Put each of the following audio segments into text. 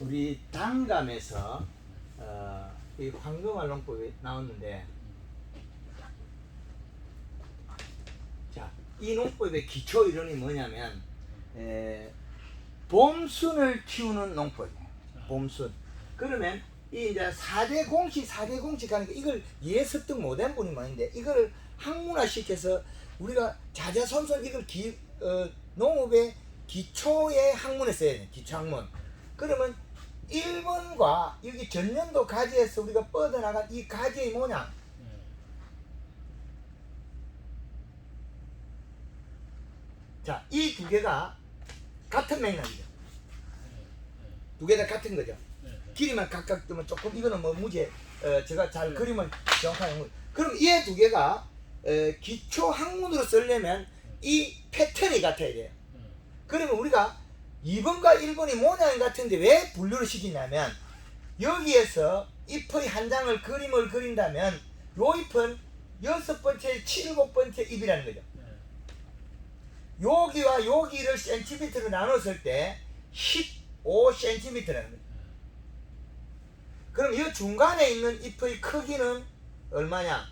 우리 단감에서 이 황금알롱법이 나왔는데, 자, 이 농법의 기초 이론이 뭐냐면 봄순을 키우는 농법이에요. 봄순. 그러면 이 이제 4대 공식 하니까 이걸 이해 습득 못한 분이 많은데, 이걸 학문화 시켜서 우리가 자자손손 이걸 농업의 기초의 학문에 써야 돼요. 기초 학문. 그러면 1번과 여기 전년도 가지에서 우리가 뻗어나간 이 가지의 모양, 자, 이 두 개가 같은 맥락이죠. 두 개 다 같은 거죠. 길이만 각각 뜨면 조금, 이거는 뭐 무제, 제가 잘 그림을 정확하게. 그럼 이 두 개가 기초 학문으로 쓰려면 이 패턴이 같아야 돼요. 그러면 우리가 2번과 1번이 모양이 같은데 왜 분류를 시키냐면, 여기에서 잎의 한 장을 그림을 그린다면 요 잎은 6번째, 7번째 잎이라는 거죠. 여기와 여기를 센티미터로 나눴을 때 15cm라는 거죠. 그럼 이 중간에 있는 잎의 크기는 얼마냐?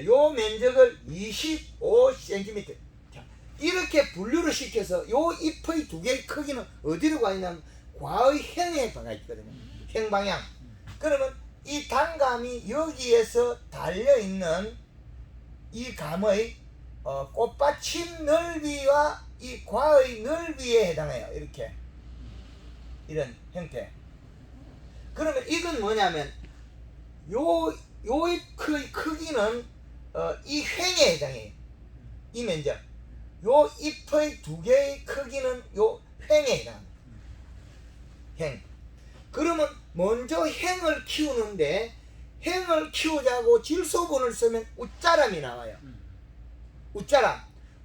요 면적을 25cm. 자, 이렇게 분류를 시켜서 요 잎의 두 개의 크기는 어디로 가 있냐면 과의 행에 가 있거든요. 행 방향. 그러면 이 단감이 여기에서 달려있는 이 감의 꽃받침 넓이와 이 과의 넓이에 해당해요. 이렇게, 이런 형태. 그러면 이건 뭐냐면 요 잎의 크기는 이 횡에 해당해요. 이 면적. 요 잎의 두 개의 크기는 요 횡에 해당합니다. 행. 그러면 먼저 행을 키우는데, 행을 키우자고 질소본을 쓰면 웃자람이 나와요.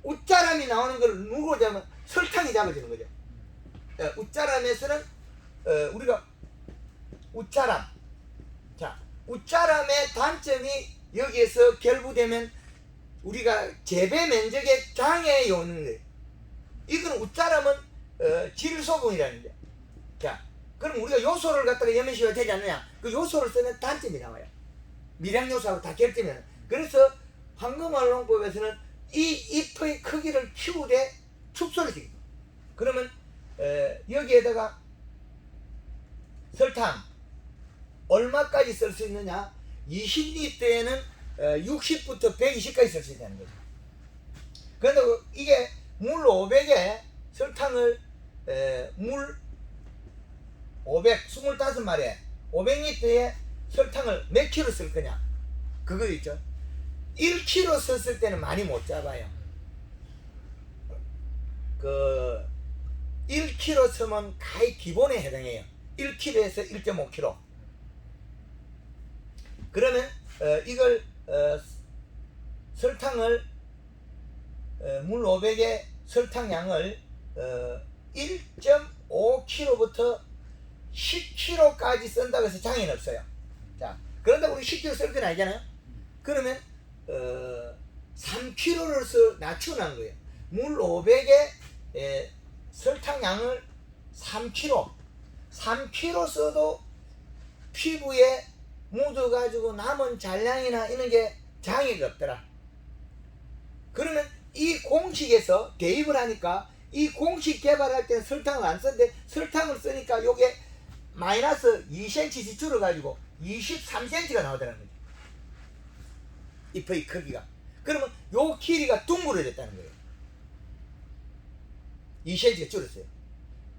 웃자람이 나오는 걸 누구로 잡으면 설탕이 잡아주는 거죠. 웃자람에서는 우리가 웃자람. 자, 웃자람의 단점이 여기에서 결부되면 우리가 재배 면적의 장애에 오는 거예요. 이건 웃자람은 질소본이라는 거예요. 자, 그럼 우리가 요소를 갖다가 염면시가 되지 않느냐? 그 요소를 쓰는 단점이 나와요. 미량 요소하고 다 결점이에요. 그래서 황금알롱법에서는 이 잎의 크기를 키우되 축소를 시킵니다. 그러면 여기에다가 설탕 얼마까지 쓸 수 있느냐? 20리터에는 60부터 120까지 쓸 수 있다는 거죠. 그런데 이게 물 500에 설탕을 물 525마리에 500리터에 설탕을 몇 킬로 쓸 거냐? 그거 있죠. 1kg 썼을 때는 많이 못 잡아요. 1kg 쓰면 가히 기본에 해당해요. 1kg에서 1.5kg. 그러면 이걸 설탕을 물 500에 설탕량을 1.5kg부터 10kg까지 쓴다고 해서 장애는 없어요. 자, 그런다고 우리 10kg 쓸 건 아니잖아요. 그러면 3kg를 낮추는 거예요. 물 500에 설탕량을 3kg 써도 피부에 묻어가지고 남은 잔량이나 이런 게 장애가 없더라. 그러면 이 공식에서 대입을 하니까, 이 공식 개발할 때는 설탕을 안 쓰는데 설탕을 쓰니까 요게 마이너스 2cm씩 줄어가지고 23cm가 나오더라는 거죠. 잎의 크기가. 그러면 요 길이가 둥그러졌다는 거예요. 2cm가 줄었어요.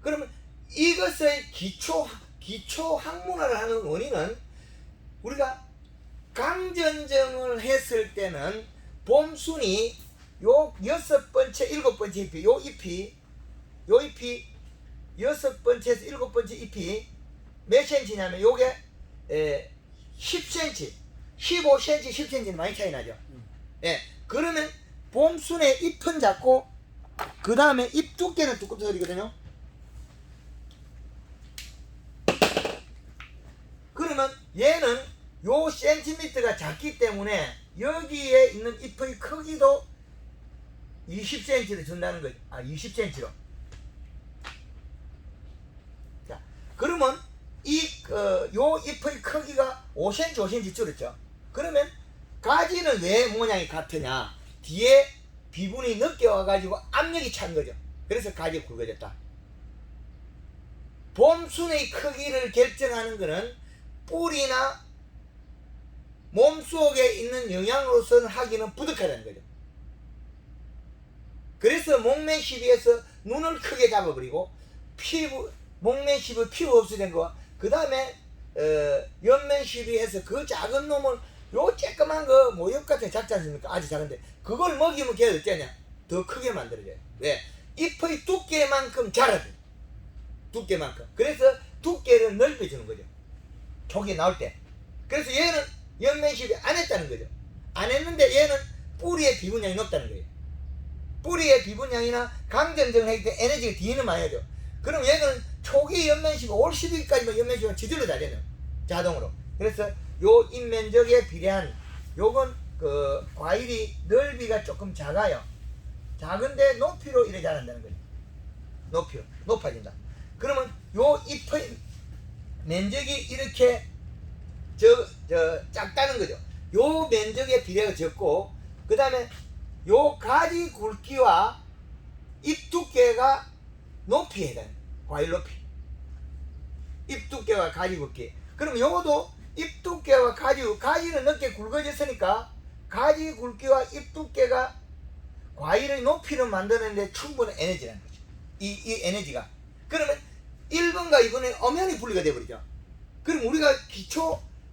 그러면 이것의 기초 학문화를 하는 원인은, 우리가 강전정을 했을 때는 봄순이 요 6번째, 7번째 잎이, 요 잎이 6번째에서 7번째 잎이 몇 cm냐면 요게 10cm, 15cm, 10cm는 많이 차이 나죠. 예. 그러면 봄순의 잎은 작고 그 다음에 잎 두께는 두껍다 소리거든요. 그러면 얘는 요 센티미터가 작기 때문에 여기에 있는 잎의 크기도 20cm를 준다는 거죠. 20cm로. 자, 그럼 그러면 요 잎의 크기가 5cm 5cm 줄었죠. 그러면 가지는 왜 모양이 같으냐, 뒤에 비분이 늦게 와가지고 압력이 찬 거죠. 그래서 가지가 굵어졌다. 봄순의 크기를 결정하는 것은 뿌리나 몸속에 있는 영양으로서는 하기는 부족하다는 거죠. 그래서 목매 시비에서 눈을 크게 잡아버리고 목매 시비 피부 없어진 거와 그 다음에 연면 시비해서 그 작은 놈을 요 쬐끄만 그 모욕 같은 작지 않습니까? 아주 작은데 그걸 먹이면 걔가 어쩌냐? 더 크게 만들어져요. 왜? 잎의 두께만큼 자라요. 두께만큼. 그래서 두께를 넓혀주는 거죠. 촉이 나올 때. 그래서 얘는 연면 시비 안 했다는 거죠. 안 했는데 얘는 뿌리의 비분량이 높다는 거예요. 뿌리의 비분량이나 강전정을 하기 때문에 에너지가 뒤에는 많이 하죠. 그럼 얘는 초기 연면시비 올 12기까지만 연면시비가 지들로 다 되는 자동으로. 그래서 요 잎면적에 비례한 요건 그 과일이 넓이가 조금 작아요. 작은데 높이로 이래 자란다는 거죠. 높이로 높아진다. 그러면 요 잎의 면적이 이렇게 작다는 거죠. 요 면적의 비례가 적고 그 다음에 요 가지 굵기와 잎 두께가 높이에 해당해요. 과일 높이. 잎 두께와 가지 굵기. 그럼 요것도 잎 두께와 가지는 넓게 굵어졌으니까 가지 굵기와 잎 두께가 과일의 높이를 만드는데 충분한 에너지라는 거죠. 이 에너지가. 그러면 1번과 2번의 엄연히 분리가 되어버리죠. 그럼 우리가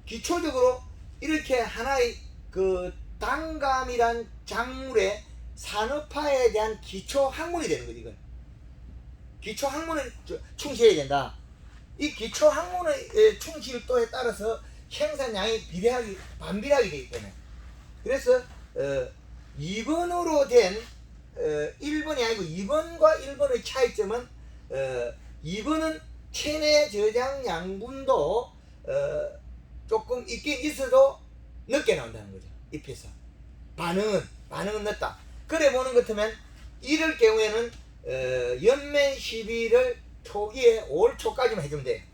기초적으로 이렇게 하나의 그 단감이란 작물의 산업화에 대한 기초 학문이 되는 거지, 이건. 기초 학문을 충실해야 된다. 이 기초 학문의 충실도에 따라서 생산량이 반비례하게 되기 때문에. 그래서 2번으로 된 1번이 아니고 2번과 1번의 차이점은 2번은 체내 저장 양분도 조금 있긴 있어도 늦게 나온다는 거죠. 잎에서 반응은 늦다. 그래 보는 것 같으면 이럴 경우에는 연면 시비를 초기에 올 초까지만 해주면 돼.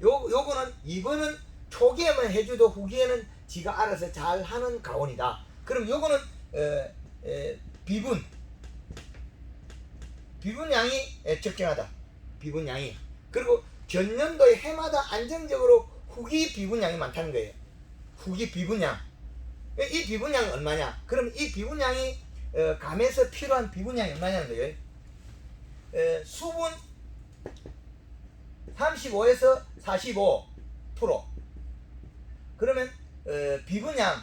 요거는 2번은 초기에만 해줘도 후기에는 지가 알아서 잘 하는 가온이다. 그럼 요거는 비분량이 적정하다. 비분량이. 그리고 전년도에 해마다 안정적으로 후기 비분량이 많다는 거예요. 후기 비분량. 이 비분량이 얼마냐? 그럼 이 비분량이 감에서 필요한 비분량이 얼마냐는 거예요. 수분 35에서 45%. 그러면 비분량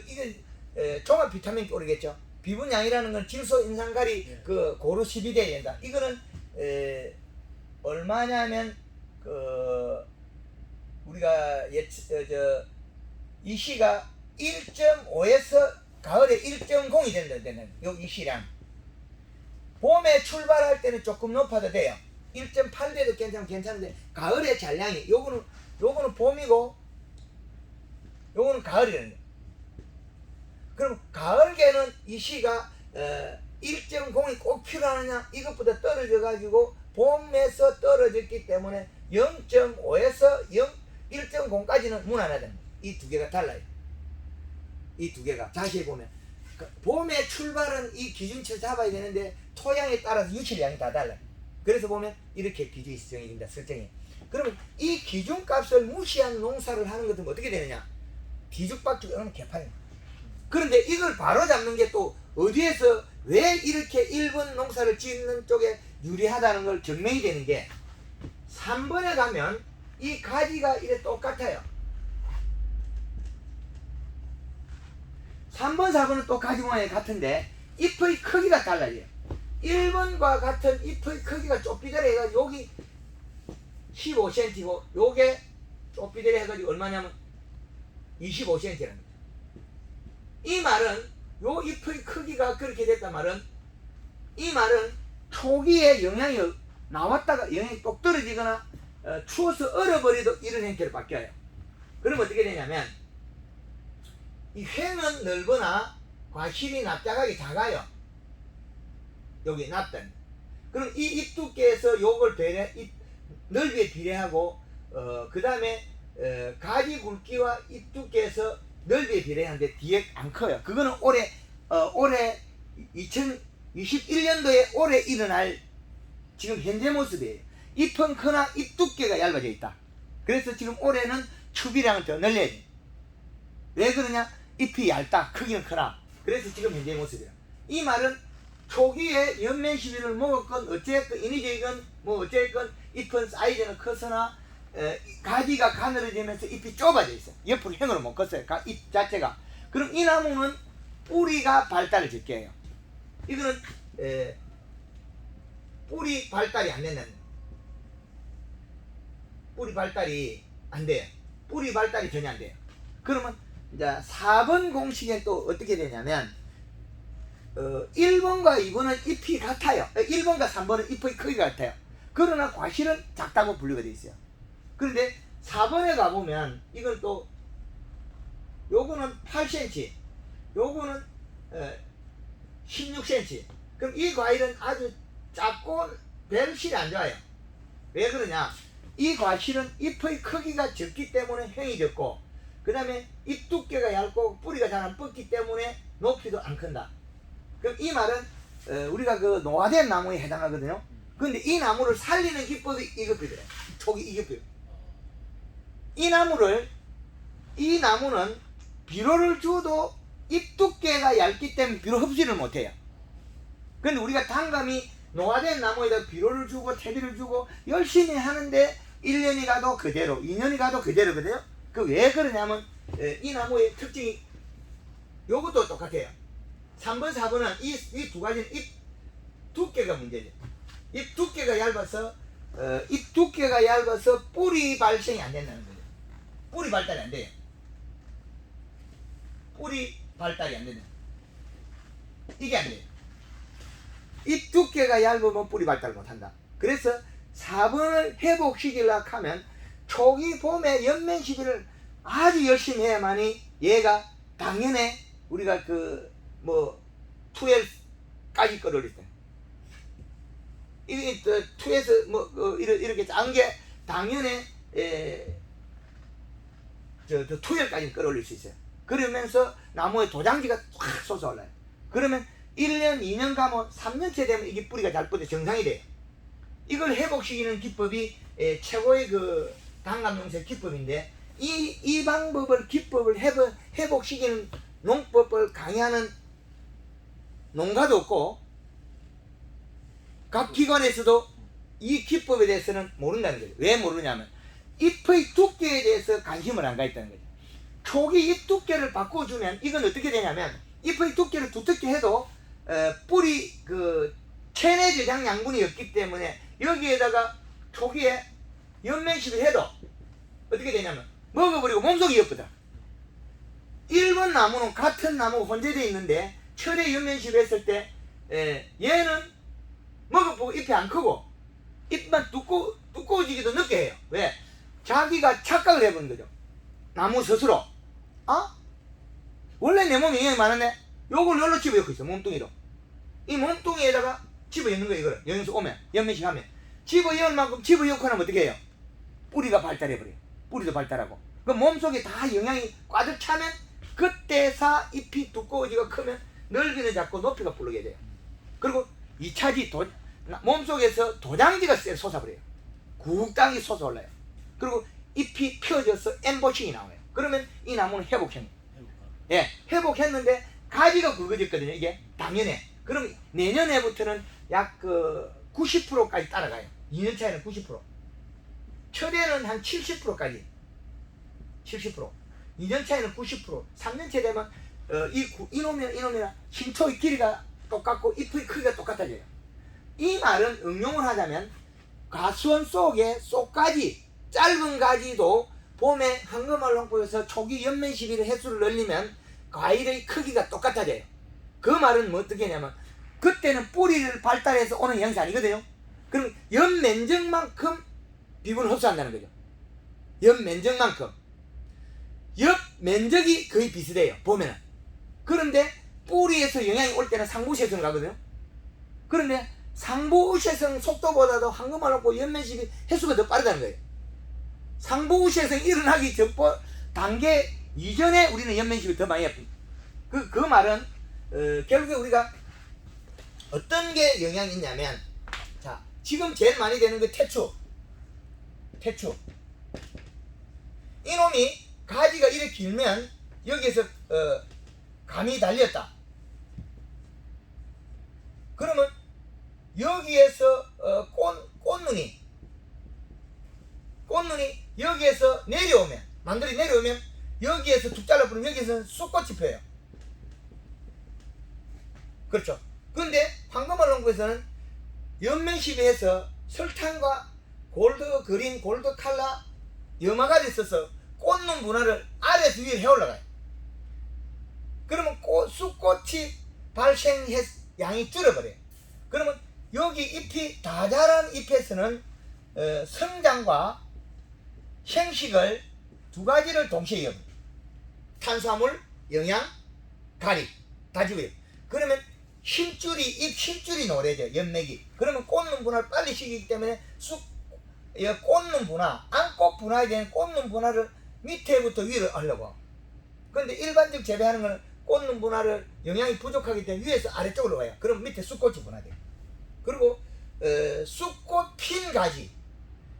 이게 종합 비타민 오르겠죠. 비분량이라는 건 질소 인산가리 그 고루 12대 된다. 이거는 얼마냐면 우리가 이 시가 1.5에서 가을에 1.0이 된다는 이 시량. 봄에 출발할 때는 조금 높아도 돼요. 1.8대도 괜찮은데 가을에 잔량이 요거는 봄이고 요거는 가을이라는 거예요. 그럼 가을계는 이 시가 1.0이 꼭 필요하느냐? 이것보다 떨어져 가지고 봄에서 떨어졌기 때문에 0.5에서 1.0까지는 무난하다는 거예요. 이 두 개가 달라요. 이 두 개가 자세히 보면 봄에 출발은 이 기준치를 잡아야 되는데 토양에 따라서 유출량이 다 달라요. 그래서 보면 이렇게 기준이 설정이 설정이. 그러면 이 기준값을 무시한 농사를 하는 것은 어떻게 되느냐? 뒤죽박죽 하면 개판이에요. 그런데 이걸 바로 잡는 게 또 어디에서 왜 이렇게 1번 농사를 짓는 쪽에 유리하다는 걸 증명이 되는 게 3번에 가면 이 가지가 이래 똑같아요. 3번, 4번은 또 가지 모양이 같은데 잎의 크기가 달라요. 1번과 같은 잎의 크기가 좁비대로 해가지고 여기 15cm고 요게 좁비대로 해가지고 얼마냐면 25cm라는 거죠. 이 말은 요 잎의 크기가 그렇게 됐단 말은 이 말은 초기에 영양이 나왔다가 영양이 똑 떨어지거나 추워서 얼어버려도 이런 형태로 바뀌어요. 그럼 어떻게 되냐면 이 횡은 넓으나 과실이 납작하게 작아요. 여기 납단. 그럼 이 잎 두께에서 요걸 넓이에 비례하고 그 다음에 가지 굵기와 잎 두께에서 넓이에 비례하는데 뒤에 안 커요. 그거는 올해 2021년도에 올해 일어날 지금 현재 모습이에요. 잎은 크나 잎 두께가 얇아져 있다. 그래서 지금 올해는 추비량을 더 늘려야 돼. 왜 그러냐? 잎이 얇다. 크기는 크나. 그래서 지금 현재 모습이야. 이 말은 초기에 연면 시비를 먹었건 어쨌건 인위적이건 뭐 어쨌건 잎은 사이즈는 커서나 가지가 가늘어지면서 잎이 좁아져 있어. 옆으로 행으로 못 컸어요. 잎 자체가. 그럼 이 나무는 뿌리가 발달을 적게 해요. 이거는 뿌리 발달이 안 된다는 거예요. 뿌리 발달이 안 돼요. 뿌리 발달이 전혀 안 돼요. 그러면 이제 4번 공식엔 또 어떻게 되냐면 1번과 2번은 잎이 같아요. 1번과 3번은 잎의 크기가 같아요. 그러나 과실은 작다고 분류가 되어 있어요. 그런데 4번에 가보면 이건 또 요거는 8cm, 요거는 16cm. 그럼 이 과일은 아주 작고 별실이 안 좋아요. 왜 그러냐? 이 과실은 잎의 크기가 적기 때문에 형이 적고, 그 다음에 잎 두께가 얇고 뿌리가 잘 안 뻗기 때문에 높이도 안 큰다. 그럼 이 말은 우리가 그 노화된 나무에 해당하거든요. 근데 이 나무를 살리는 기법이 이것이더래요. 초기 이것이에요. 이 나무는 비료를 줘도 잎 두께가 얇기 때문에 비료 흡수를 못해요. 근데 우리가 단감이 노화된 나무에다 비료를 주고 퇴비를 주고 열심히 하는데 1년이 가도 그대로, 2년이 가도 그대로거든요. 그 왜 그러냐면 이 나무의 특징이 요것도 똑같아요. 3번, 4번은 이 두 가지는 잎 두께가 문제죠. 잎 두께가 얇아서 뿌리 발생이 안 된다는 거예요. 뿌리 발달이 안 돼요. 뿌리 발달이 안 된다. 이게 안 돼요. 잎 두께가 얇으면 뿌리 발달을 못한다. 그래서 4번을 회복시키려고 하면 초기 봄에 연면 시비를 아주 열심히 해야만이 얘가 당연에 우리가 그 뭐 12까지 끌어올릴 때 이게 2에서 뭐 이렇게 작은 게 당연에 12까지 끌어올릴 수 있어요. 그러면서 나무의 도장지가 확 솟아올라요. 그러면 1년, 2년 가면 3년째 되면 이게 뿌리가 잘 뻗어 정상이 돼요. 이걸 회복시키는 기법이 최고의 그 단감용세 기법인데 이 방법을 기법을 회복시키는 농법을 강의하는 농가도 없고 각 기관에서도 이 기법에 대해서는 모른다는 거죠. 왜 모르냐면 잎의 두께에 대해서 관심을 안 가있다는 거죠. 초기 잎 두께를 바꿔주면 이건 어떻게 되냐면 잎의 두께를 두텁게 해도 뿌리 그 체내 저장 양분이 없기 때문에 여기에다가 초기에 연면식을 해도 어떻게 되냐면 먹어버리고 몸속이 엿보다. 1번 나무는 같은 나무가 혼재되어 있는데 철에 연면식을 했을 때 얘는 먹어보고 잎이 안 크고 잎만 두꺼워지기도 늦게 해요. 왜? 자기가 착각을 해보는 거죠. 나무 스스로. 원래 내 몸에 영양이 많은데 요걸 열로 집어넣고 있어. 몸뚱이로. 이 몸뚱이에다가 집어넣는 거예요. 이걸 영양소 오면 연면식 하면 집어넣을 만큼 집어넣고 나면 어떻게 해요? 뿌리가 발달해버려요. 뿌리도 발달하고 그 몸속에 다 영양이 꽉 차면 그때서 잎이 두꺼워지고 크면 넓이는 작고 높이가 부르게 돼요. 그리고 2차지 몸속에서 도장지가 솟아버려요. 굵당이 솟아올라요. 그리고 잎이 펴져서 엠보싱이 나와요. 그러면 이 나무는 회복했네. 예, 회복했는데 가지가 굵어졌거든요. 이게 당연해. 그럼 내년에부터는 약 90%까지 따라가요. 2년 차에는 90%. 철에는 한 70%까지. 70%. 2년 차에는 90%. 3년 차 되면 이놈이나 신초의 길이가 똑같고 잎의 크기가 똑같아져요. 이 말은 응용을 하자면 가수원 속에 쏙가지, 짧은 가지도 봄에 황금알 홍보에서 초기 연면 시비를 횟수를 늘리면 과일의 크기가 똑같아져요. 그 말은 뭐 어떻게 하냐면 그때는 뿌리를 발달해서 오는 형태 아니거든요. 그럼 연면적만큼 비분을 흡수한다는 거죠. 연면적만큼. 옆면적이 거의 비슷해요. 보면은. 그런데 뿌리에서 영양이 올 때는 상부세순을 가거든요. 그런데 상부우세성 속도보다도 황금알롱법 연면십이 횟수가 더 빠르다는 거예요. 상부우세성 일어나기 전보 단계 이전에 우리는 연면십이 더 많이 합니다. 그 말은 결국에 우리가 어떤 게 영향이 있냐면, 자, 지금 제일 많이 되는 게 태추. 이놈이 가지가 이렇게 길면 여기에서 감이 달렸다. 그러면 여기에서 꽃눈이 여기에서 내려오면, 만들이 내려오면 여기에서 툭 잘라버리면 여기에서는 쑥꽃이 펴요. 그렇죠. 근데 황금알롱법에서는 연면시비에서 설탕과 골드 그린, 골드 칼라, 염화가지 있어서 꽃눈 분화를 아래에서 위로 해 올라가요. 그러면 쑥꽃이 발생 양이 줄어버려요. 그러면 여기 잎이 다 자란 잎에서는 성장과 형식을 두 가지를 동시에 이어요. 탄수화물, 영양, 가리 다 주고요. 그러면 잎 힘줄이 노래져, 연맥이. 그러면 꽃눈 분화를 빨리 시키기 때문에 꽃눈 분화, 안꽃 분화에 대한 꽃눈 분화를 밑에부터 위로 하려고. 근데 일반적 재배하는 거는 꽃눈 분화를 영양이 부족하기 때문에 위에서 아래쪽으로 가요. 그럼 밑에 쑥꽃이 분화돼요. 그리고 쑥꽃 핀 가지,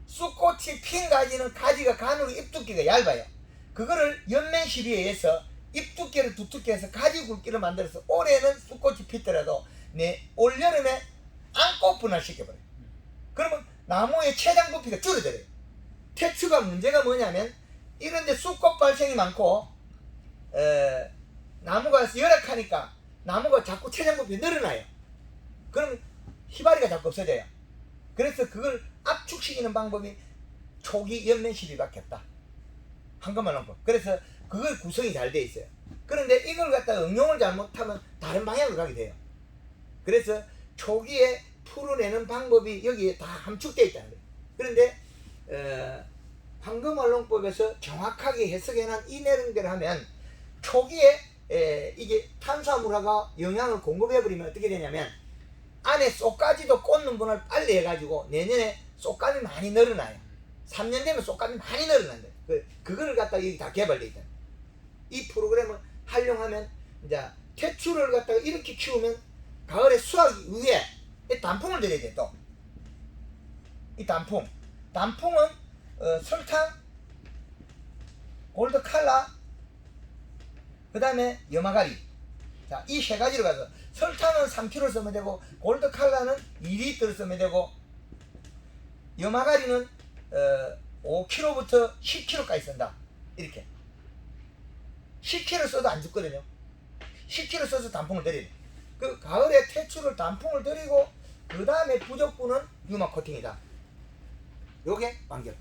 쑥꽃이 핀 가지는 가지가 가늘고 잎 두께가 얇아요. 그거를 연면시비에 의해서 잎 두께를 두텁게 해서 가지 굵기를 만들어서 올해는 쑥꽃이 피더라도 올여름에 안꽃 분화시켜버려요. 그러면 나무의 최장 부피가 줄어들어요. 태추가 문제가 뭐냐면, 이런데 쑥꽃 발생이 많고 나무가 열악하니까 나무가 자꾸 최장 부피가 늘어나요. 그럼 희바리가 자꾸 없어져요. 그래서 그걸 압축시키는 방법이 초기 연면시비밖에 없다. 황금알롱법. 그래서 그걸 구성이 잘 돼 있어요. 그런데 이걸 갖다가 응용을 잘못하면 다른 방향으로 가게 돼요. 그래서 초기에 풀어내는 방법이 여기에 다 함축되어 있다는 거예요. 그런데 황금알롱법에서 정확하게 해석해놓은 이 내용대로 하면 초기에 이게 탄수화물화가 영양을 공급해버리면 어떻게 되냐면, 안에 쏙가지도 꽃눈 분화를 빨리 해가지고 내년에 쏙감이 많이 늘어나요. 3년 되면 쏙감이 많이 늘어난다. 그거를 갖다가 여기 다 개발되어 있다. 이 프로그램을 활용하면 이제 태추를 갖다가 이렇게 키우면 가을에 수확 위에 이 단풍을 드려야 돼. 또 이 단풍은 설탕, 골드 칼라, 그 다음에 염화가리. 자, 이 세 가지로 가서 설탕은 3kg 쓰면 되고, 골드 칼라는 2리터를 쓰면 되고, 염화가리는 5kg부터 10kg까지 쓴다. 이렇게 10kg 써도 안 죽거든요. 10kg 써서 단풍을 드려요. 그 가을에 태추를 단풍을 드리고 그 다음에 부적부는 유막 코팅이다. 요게 완결.